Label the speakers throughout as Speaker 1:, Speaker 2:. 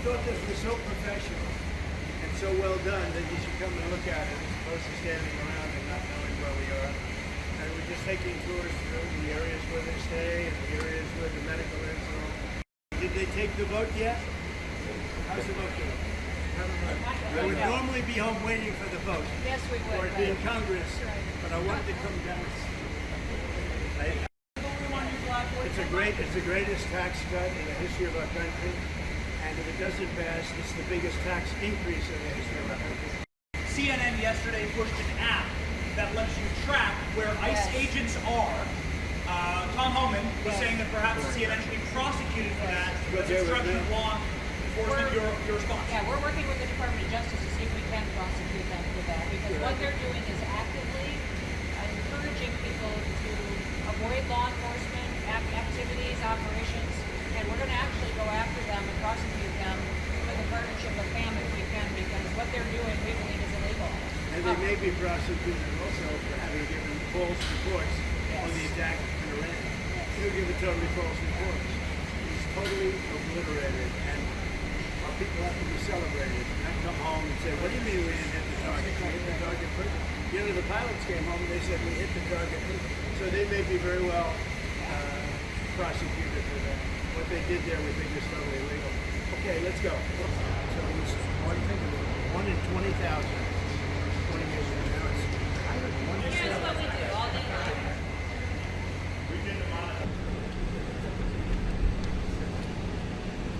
Speaker 1: thought this was so professional and so well done that you should come and look at it as opposed to standing around and not knowing where we are. And we're just taking tours through the areas where they stay and the areas where the medical is and all. Did they take the vote yet? How's the vote going? I would normally be home waiting for the vote.
Speaker 2: Yes, we would.
Speaker 1: Or it'd be in Congress, but I wanted to come down. It's the greatest tax cut in the history of our country, and if it doesn't pass, it's the biggest tax increase in the history of our country.
Speaker 3: CNN yesterday pushed an app that lets you track where ICE agents are. Tom Homan was saying that perhaps CNN should be prosecuted for that because obstruction of law enforcement. Your response?
Speaker 2: Yeah, we're working with the Department of Justice to see if we can prosecute them for that, because what they're doing is actively encouraging people to avoid law enforcement activities, operations, and we're going to actually go after them and prosecute them with a partnership of FAM if we can, because what they're doing we believe is illegal.
Speaker 1: And they may be prosecuted also for having given false reports on the attack in Iran. They'll give totally false reports. It's totally obliterated, and our people have to be celebrated. Not come home and say, what do you mean we didn't hit the target? We hit the target first. You know, the pilots came home and they said we hit the target first. So they may be very well prosecuted for that. What they did there we think is totally illegal. Okay, let's go. So it was, what do you think of it? 1 in 20,000. 20 years ago now it's 1 in 7.
Speaker 2: Here's what we do all day long.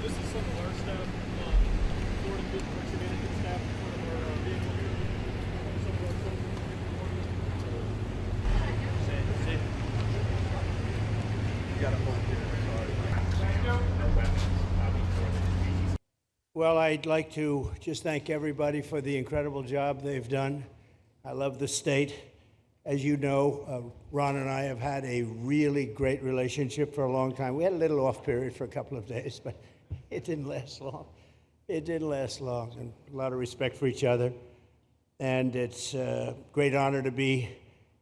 Speaker 4: This is some of our staff, Florida Beach Parks Management staff, one of our vehicle here, some of our folks. You got to hold it.
Speaker 1: Well, I'd like to just thank everybody for the incredible job they've done. I love the state. As you know, Ron and I have had a really great relationship for a long time. We had a little off period for a couple of days, but it didn't last long. It didn't last long, and a lot of respect for each other. And it's a great honor to be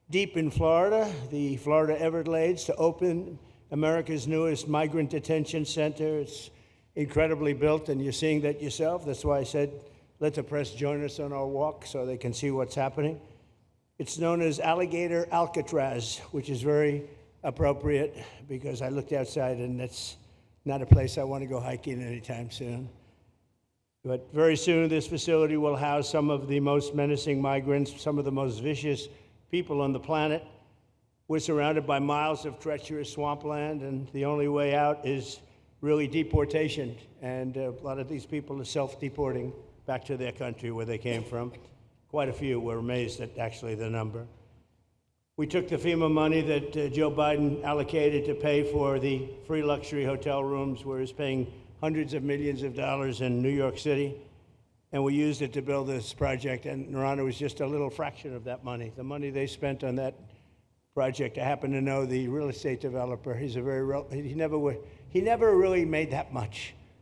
Speaker 1: deep in Florida, the Florida Everglades, to open America's newest migrant detention center. It's incredibly built, and you're seeing that yourself. That's why I said, let the press join us on our walk so they can see what's happening. It's known as Alligator Alcatraz, which is very appropriate because I looked outside and that's not a place I want to go hiking anytime soon. But very soon, this facility will house some of the most menacing migrants, some of the most vicious people on the planet. We're surrounded by miles of treacherous swampland, and the only way out is really deportation. And a lot of these people are self-deporting back to their country where they came from. Quite a few. We're amazed at actually the number. We took the FEMA money that Joe Biden allocated to pay for the free luxury hotel rooms, where he's paying hundreds of millions of dollars in New York City, and we used it to build this project. And Ron, it was just a little fraction of that money. The money they spent on that project, I happen to know the real estate developer. He's a very he never really made that much.